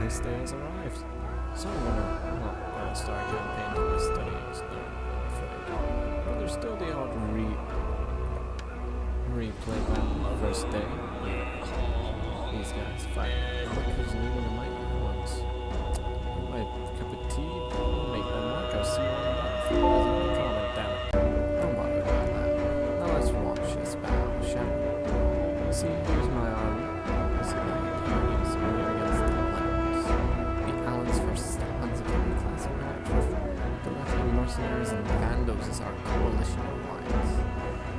harvest day has arrived. So I'm not gonna start campaign to my studies, no, I'm afraid. But there's still the odd replay battle of first day. These guys fight quick as new and mighty ones. My cup of tea, I'll make my mark, I'll see you on the battlefield. Comment, damn it. Don't bother about that. Now let's watch this battle, shall we? See, here's my army. This is my parties, we're against the Lions. The Allens versus the Huns of the class match with the left-wing mercenaries and Vandos as our coalition alliance.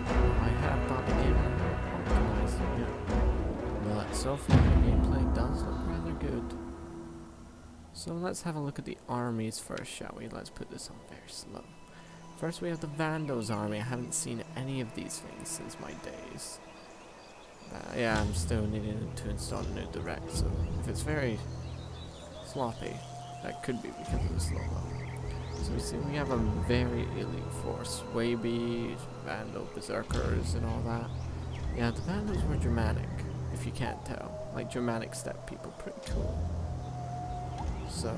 I have thought the game organized yet, but so far the gameplay does look rather good. So let's have a look at the armies first, shall we? Let's put this on very slow. First we have the Vandos army. I haven't seen any of these things since my days. Yeah, I'm still needing to install a new direct, so if it's very sloppy, that could be because of the slow load. So we see we have a very elite force. Waby, Vandal, Berserkers, and all that. Yeah, the Vandals were Germanic, if you can't tell. Like Germanic steppe people, pretty cool. So,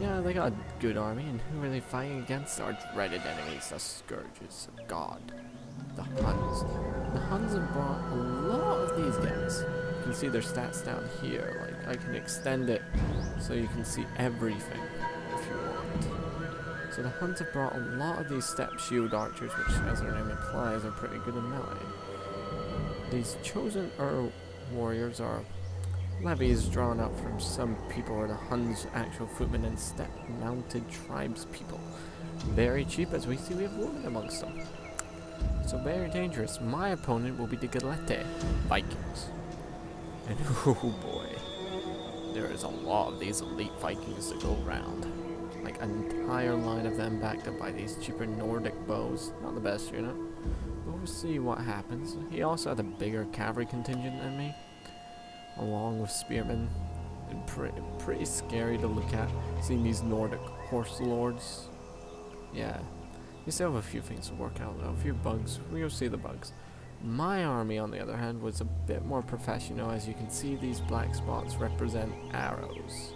yeah, they got a good army, and who are they fighting against? Our dreaded enemies, the Scourges of God. The Huns. The Huns have brought a lot of these guys. You can see their stats down here. Like, I can extend it so you can see everything if you want. So the Huns have brought a lot of these steppe shield archers, which, as their name implies, are pretty good in melee. These chosen warriors are levies drawn up from some people or the Huns' actual footmen and steppe mounted tribes people. Very cheap, as we see we have women amongst them. So very dangerous. My opponent will be the Galete Vikings. And oh boy, there is a lot of these elite Vikings to go around. Like an entire line of them backed up by these cheaper Nordic bows. Not the best unit, but we'll see what happens. He also had a bigger cavalry contingent than me, along with spearmen. And pretty scary to look at, seeing these Nordic horse lords. Yeah. We still have a few things to work out though, a few bugs. We'll see the bugs. My army, on the other hand, was a bit more professional. As you can see, these black spots represent arrows.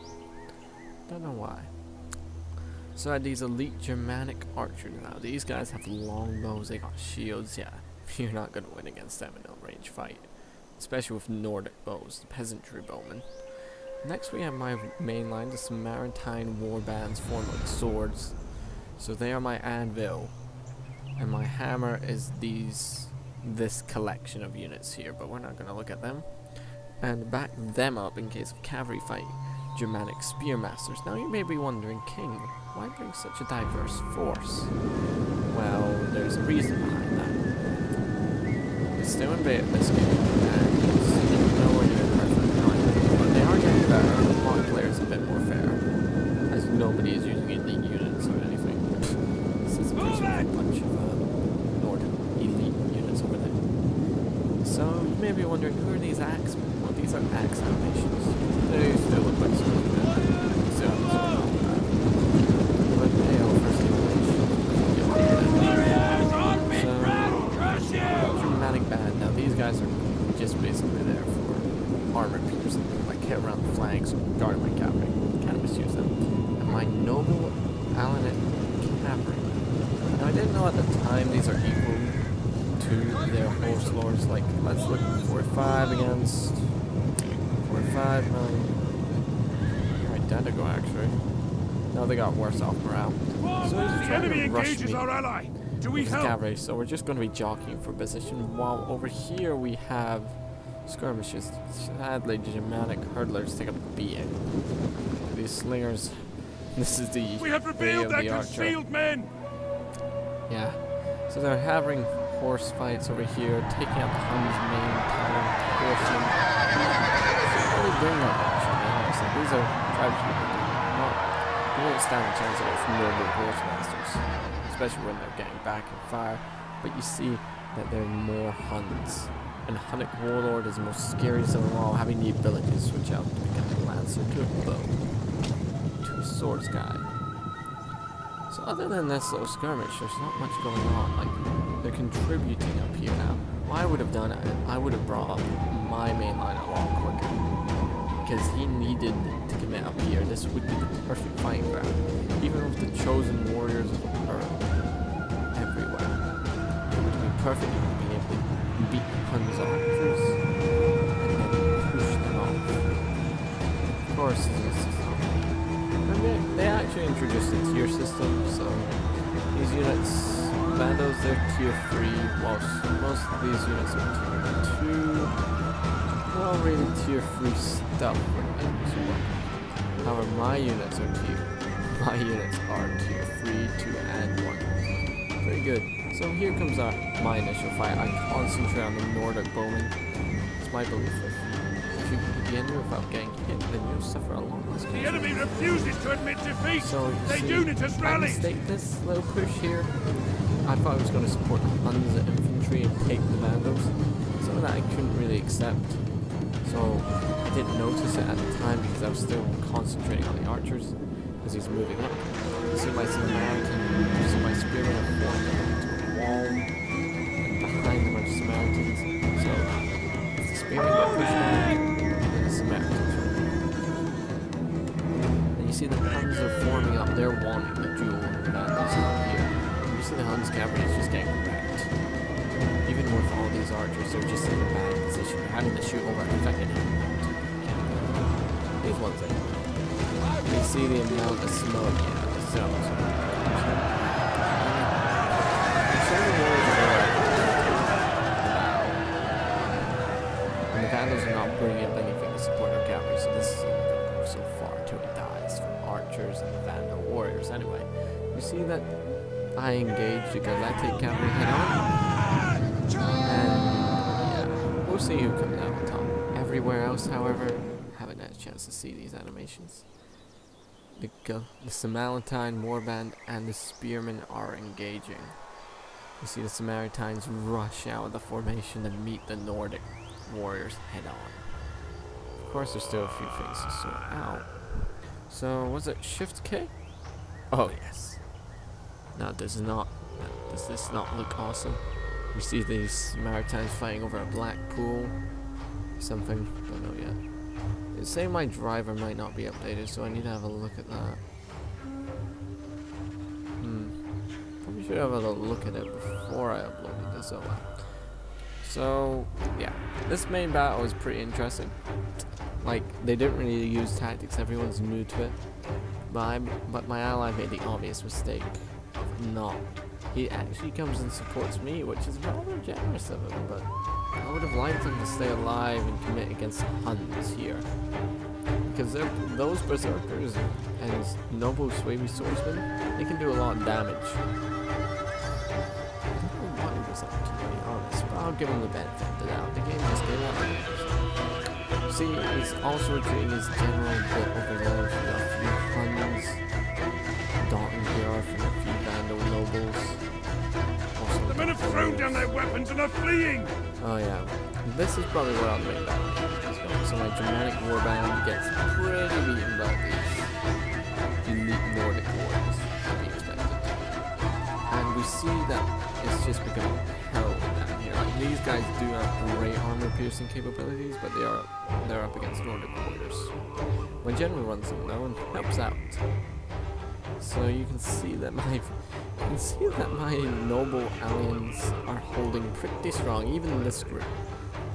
Don't know why. So I had these elite Germanic archers now. These guys have long bows, they got shields. Yeah, you're not going to win against them in a range fight. Especially with Nordic bows, the peasantry bowmen. Next we have my main line, the Samaritan war bands formed like swords. So they are my anvil, and my hammer is this collection of units here, but we're not going to look at them. And back them up in case of cavalry fight, Germanic spearmasters. Now you may be wondering, King, why bring such a diverse force? Well, there's a reason behind that. It's still in beta this game, and it's nowhere near perfect, but they are getting better. Mutiplayer is a bit more fair, as nobody is using elite units or anything. This is a bunch of Nordic elite units over there. So you may be wondering, who are these axemen? Well, these are axe animations. They still look like swordsmen. Still have swords on that. But they all first Dramatic band. Now these guys are just basically there for armor piercing. Like hit around the flanks or guard my cavalry. Can't misuse them. And my noble Allen cavalry. Now I didn't know at the time these are equal to their horse lords. Like, let's look at 45 against 45. Identical actually. No, they got worse off morale. So he's trying to rush me our ally. Do we with help? cavalry, so we're just going to be jockeying for position. While over here we have skirmishes. Sadly, Germanic hurdlers take a beating. These slingers. This is the We have way revealed of their the archer. concealed men. Yeah. So they're having horse fights over here, taking out the Huns' main town, horsemen. It's really bring that much, to be honest. Like, these are tribes you won't stand a chance against normal horse masters, especially when they're getting back and fire. But you see that there are more Huns. And Hunnic Warlord is the most scariest of them all, having the ability to switch out to become a lancer to a bow to a swords guy. So other than this little skirmish, there's not much going on. Like, they're contributing up here now. What I would have done, I would have brought up my main line a lot quicker. because he needed to commit up here. This would be the perfect fighting ground. Even with the chosen warriors are everywhere, it would be perfect for being able to beat Hun's archers and then push them off. Of course, this is not. And they actually introduced a tier system, so these units, Vandals, they're tier 3, whilst most of these units are tier 2. Well, really tier 3 stuff. However, my units are tier 3, 2, and 1. Pretty good. So here comes my initial fight. I concentrate on the Nordic bowmen. It's my belief that if you hit the enemy without getting hit, then you'll suffer a lot less. The enemy refuses to admit defeat. So their unit has rallied. I mistake this little push here. I thought I was going to support Hun's infantry and take the Vandals. Some of that I couldn't really accept. So I didn't notice it at the time because I was still concentrating on the archers as he's moving up. You see my Samaritan, you see my spearmen are formed into a wall, and behind them are Samaritans. So if the spearmen get pushed back, then the Samaritans will. And you see the Huns are forming up, they're wanting the duel and the Vandals up here. You see the Huns cavalry is just getting wrecked. Even with all these archers, they're just in a bad position. They're having to shoot over infected him. Here's one thing. You see the amount of smoke, the cells. And the Vandals are not bringing up anything to support their cavalry, so this is only going to go so far till he dies from archers and the Vandal warriors. Anyway, you see that I engaged the Galactic cavalry head on. And yeah, we'll see who comes out on top. Everywhere else, however, haven't had a chance to see these animations. The Samaritine warband and the spearmen are engaging. You see the Samaritans rush out of the formation to meet the Nordic warriors head on. Of course, there's still a few things to sort out. So, was it Shift K? Oh yes. Now, does this not look awesome? We see these Samaritans fighting over a black pool. Something, don't know yet. It's saying my driver might not be updated, so I need to have a look at that. Probably should have a look at it before I uploaded this. Oh well. So, yeah. This main battle is pretty interesting. Like, they didn't really use tactics, everyone's new to it. But my ally made the obvious mistake of not. He actually comes and supports me, which is rather generous of him, but I would have liked him to stay alive and commit against the Huns here. Because those berserkers and noble Swaby swordsmen, they can do a lot of damage. I don't know what he was up to be honest, but I'll give him the benefit of the doubt. The game just came out. See, he's also retreating his general bit over there from a few Huns, Dalton here from a few Vandal nobles. The men have thrown down their weapons and are fleeing! Oh yeah, this is probably where I'll make that is going. So my Germanic warband gets pretty beaten by these elite Nordic warriors, to be expected. And we see that it's just becoming hell down here. Like, these guys do have great armor piercing capabilities, but they're up against Nordic warriors. When general runs them though and helps out. So you can see that my noble aliens are holding pretty strong. Even this group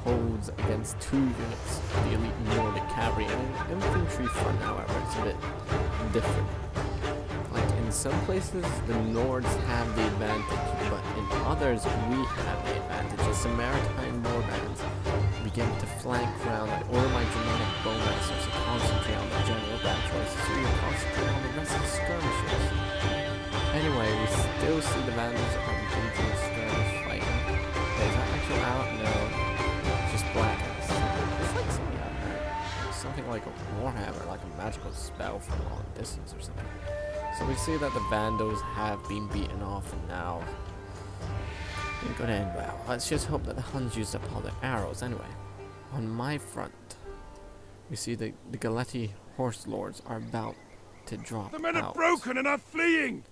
holds against 2 units of the elite Nordic cavalry. And in infantry front, however, it's a bit different. Like, in some places, the Nords have the advantage, but in others, we have the advantage. The Samaritine warbands begin to flank round. I order my Germanic bowmasters to concentrate on the general bad choices, so we concentrate on the rest of the skirmishes. Anyway, we still see the Vandals are engaging in skirmish fighting. Is that actually out? No. It's just black. It's like something like a warhammer, like a magical spell from a long distance or something. So we see that the Vandals have been beaten off, and now it could end well. Let's just hope that the Huns used up all their arrows. Anyway, on my front, we see the Galati horse lords are about to drop. The men out. are broken and are fleeing!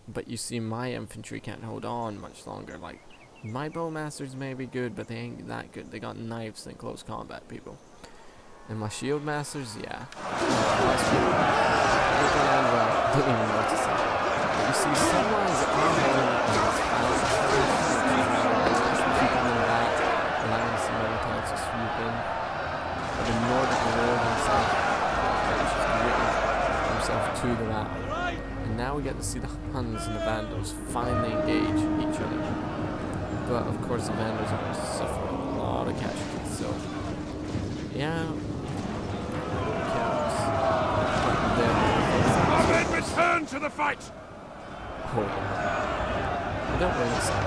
But you see, my infantry can't hold on much longer. Like, my bowmasters may be good, but they ain't that good. They got knives in close combat, people. And my shield masters, yeah. Looking around, well, didn't even know what to say. But you see, someone's armor keeping them back, allowing some other tanks to swoop in. But the Nordic Lord himself, just written himself to the battle. And now we get to see the Huns and the Vandals finally engage each other. But of course the Vandals are going to suffer a lot of casualties, so yeah. Men, return to the fight! Hold on. I don't really say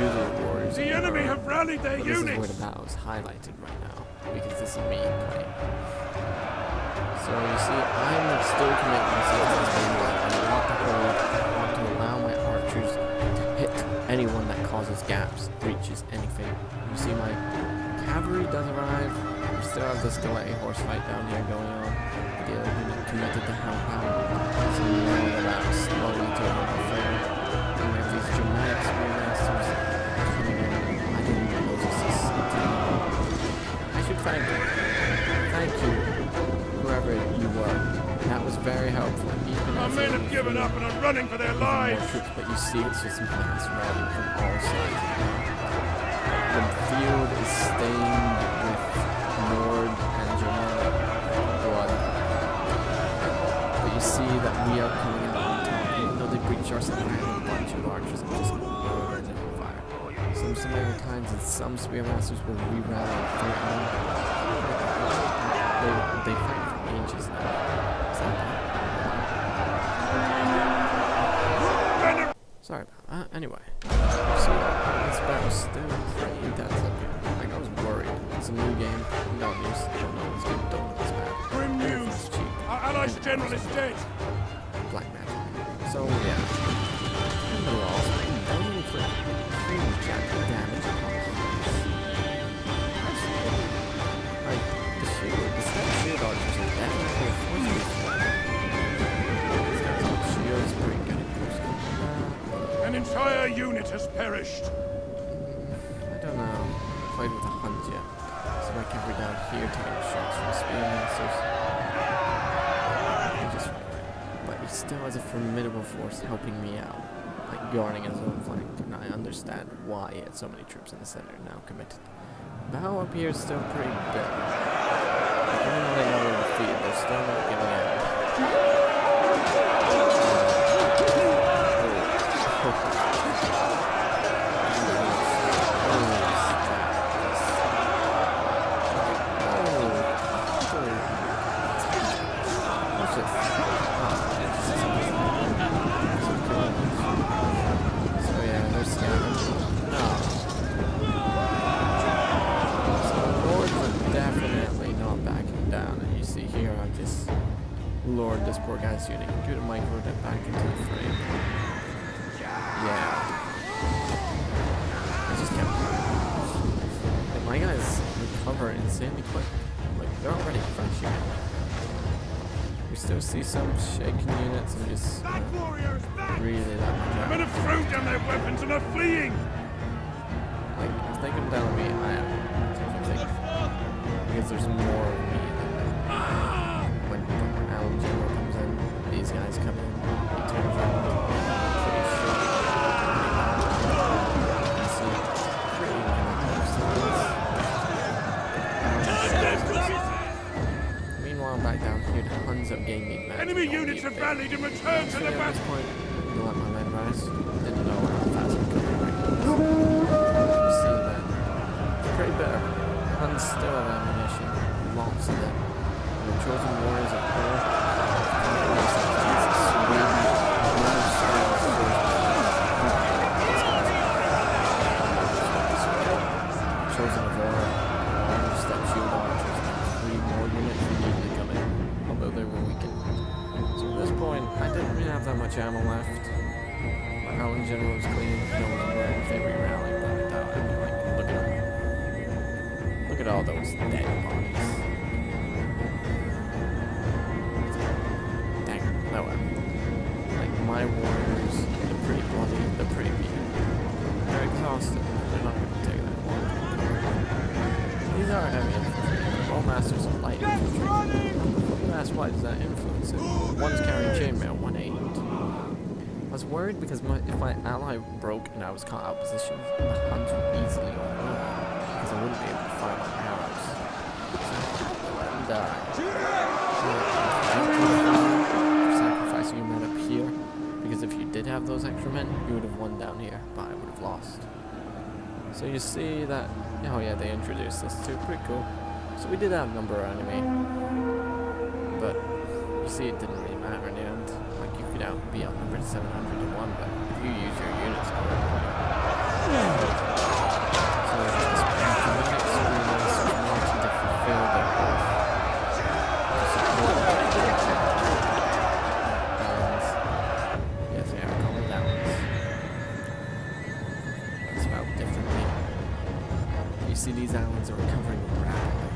usually warriors. The enemy have rallied their This is units! where the battle is highlighted right now, because this is me playing. So you see, I'm still committing myself to this game. I want to hold, I want to allow my archers to hit anyone that causes gaps, breaches, anything. You see, my cavalry does arrive. We still have this delay horse fight down here going on. The other unit committed to help out. So now the battle slowly turning over further. And we have these dramatic spearmasters coming in. I didn't even notice this until now. I should thank you. Thank you, whoever you were. That was very helpful. Even Our men have given up and are running for their lives! more troops, but you see it's just mass rally from all sides. The field is stained with Nord and Germanic blood. But you see that we are coming out on top. Even though they breach our center, we have a bunch of archers and just burn them on fire. Some Samaritans and some Spearmasters will re-rally and fight on. They fight for ages now. Is that bad? Sorry about that. Anyway, so this battle's still pretty intense up here. Like, I was worried. It's a new game. I'm not used to it. Don't know what's getting done with this map. Grim news! It's cheap. Our allies' general is dead! Black magic. So, yeah. And the laws don't inflict huge damage upon the Huns. Like, the shield archers are definitely a force of these guys have shields, pretty good at close combat. An entire unit has perished! I don't know. I played with the Huns yet. So my cavalry down here taking shots from the Spearmasters. But he still has a formidable force helping me out. Like guarding his own flank. And I understand why he had so many troops in the center now committed. Battle up here is still pretty big. Like, even though they know they're defeated, they're still not giving in. Lord, this poor guy's unit. Computer micro that back into the frame. Yeah. I just can't. Like, my guys recover insanely quick. Like, they're already fresh again. We still see some shaken units and just really that much The men have thrown down their weapons and are fleeing! Like, if they come down on me, I am taking. Because there's more of me than them. When Alan General comes in, these guys come in, he turns around, pretty sure. I see pretty Meanwhile, back down here, the Huns have gained me back. Enemy units have rallied and returned to the At this battle! point, I'm gonna let my men rise. Didn't know how fast I'm coming back. You see that? It's pretty bitter. Huns still have ammunition, lots of it. The chosen warriors of Earth. Chosen of Aura, step shield archers, and 3 more units immediately come in, although they were weakened. So at this point, I didn't really have that much ammo left. My Allen General was clean, no one was worried if they re-rallied, but I thought, like, look at them. Look at all those dead bodies. My warriors, they're pretty bloody, they're pretty beaten. They're exhausted, they're not going to take that long. These are heavy infantry. Bowmasters why does that influence it? One's carrying chainmail, one ain't. I was worried because if my ally broke and I was caught out of position, the Huns would easily overrun me because I wouldn't be able to fire my arrows. So I for sacrificing your men up here, because if you did have those extra men, you would have won down here, but I would have lost. So you see that, oh yeah, they introduced this too, pretty cool. So we did outnumber our enemy, but you see it didn't really matter in the end. Like you could be outnumbered 700 to 1, but if you use your units correctly. So this dramatic experience was wanting to fulfill their oath to support the direction. And yes, they are called downs. Let's spell differently. You see these islands are recovering rapidly.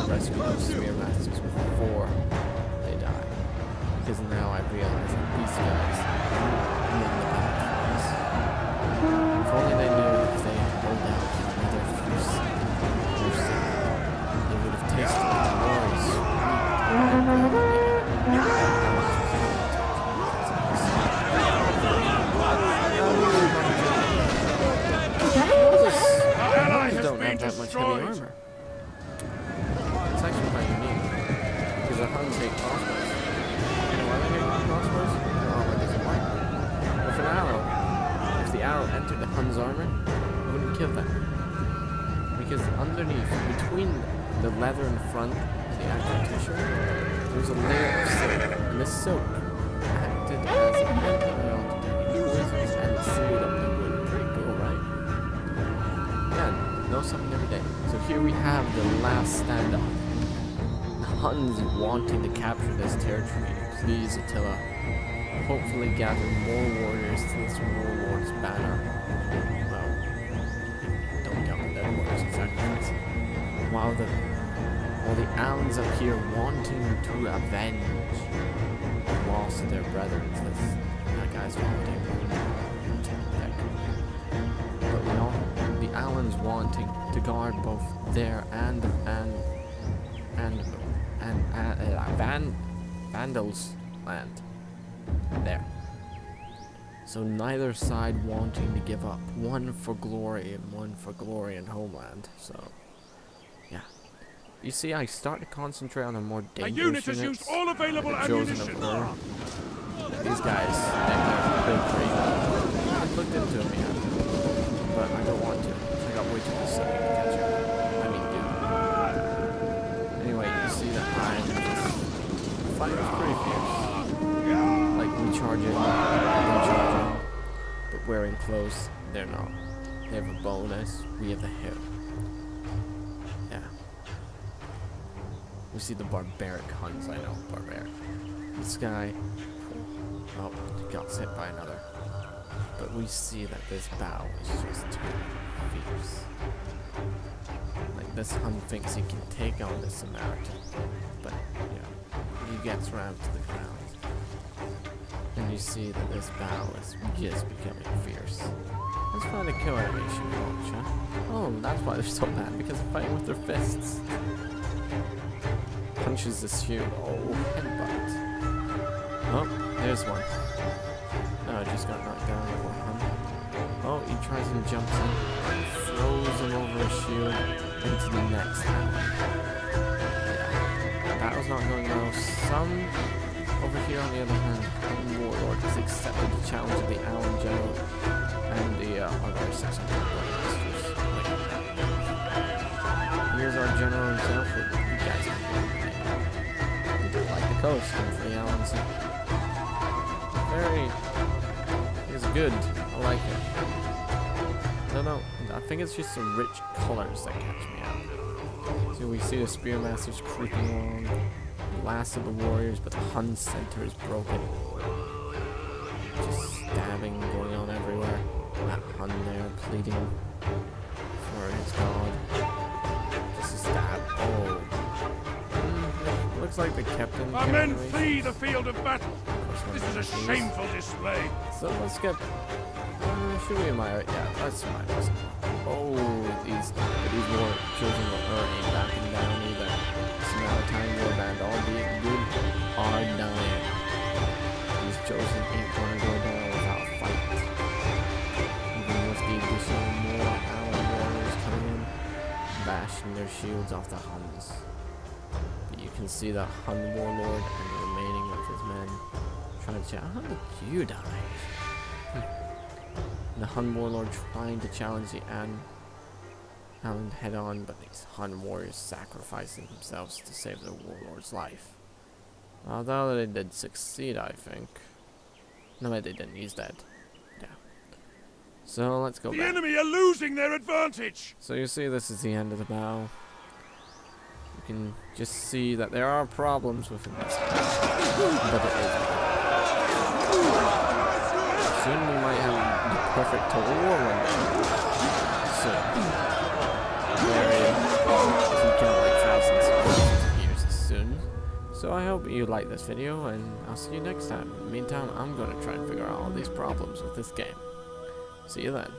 Rescue those spear masters before they die. Because now I realize that these guys win the battles. If only they knew if they hold out another few seconds, they would have tasted the glories. That much heavy armor. It's actually quite unique because the Huns hate crossbows. You know why they hate crossbows? Their armor doesn't work. If the arrow entered the Hun's armor, it wouldn't kill them. Because underneath, between the leather in front and the actual tissue, there's a layer of silk, and this silk acted as an antidote to poisons and sealed up the wound. Pretty cool, right? Know something every day. So here we have the last standoff. The Huns wanting to capture this territory. Please, Attila, hopefully gather more warriors to this warlord's banner. Well, don't count the dead warriors in sacrifice. While the Alans up here wanting to avenge the loss of their brethren. That guy's vomiting. But we all. The Alans wanting to guard both their and Vandals' land. There. So neither side wanting to give up. One for glory and one for glory and homeland. So, yeah. You see, I start to concentrate on the more dangerous units. A unit has used all available ammunition. These guys, they're built for evil. I haven't looked into them yet. But I don't want to. I got way too much stuff to catch up. I mean, dude. Anyway, you see that I'm just... The fight is pretty fierce. Like, we charge in, but wearing clothes, they're not. They have a bonus, we have the hip. Yeah. We see the barbaric Huns, I know, barbaric. This guy... Oh, he got hit by another. But we see that this bow is just too fierce. Like, this Hun thinks he can take on this Samaritan. But, you know, he gets rammed to the ground. And you see that this bow is just becoming fierce. Let's find a kill animation launch, huh? Oh, that's why they're so mad, because they're fighting with their fists. Punches this shield. Oh, headbutt. Oh, there's one. Oh, just got knocked down by one Hun. Oh, he tries and jumps in, throws him over his shield into the next Hun. Yeah, battle's not going well. Some over here on the other hand, the warlord has accepted the challenge of the Alan general and the other 600 masters. Here's our general himself. You guys he did like the coast for the Alans. Very. It's good. I like it. No, I think it's just the rich colors that catch me out. So we see the Spearmasters creeping along, the last of the warriors, but the Hun center is broken. Just stabbing going on everywhere. That Hun there pleading for his god. Just a stab. Oh. Looks like the captain. Our men flee the field of battle. This is a shameful display. So let's get. Should we admire it? Yeah, let's admire this. Oh, these war children are backing down. bashing their shields off the Huns. But you can see the Hun warlord and the remaining of his men trying to how did you die? The Hun warlord trying to challenge the Hound head on, but these Hun warriors sacrificing themselves to save the warlord's life. Although they did succeed, I think. No, they didn't. He's dead. Yeah. So let's go back. The enemy are losing their advantage. So you see, this is the end of the battle. You can just see that there are problems with it, but it is. Soon we might have the perfect total war run. Soon. Very, if you count like thousands of years soon. So I hope you like this video, and I'll see you next time. In the meantime, I'm going to try and figure out all these problems with this game. See you then.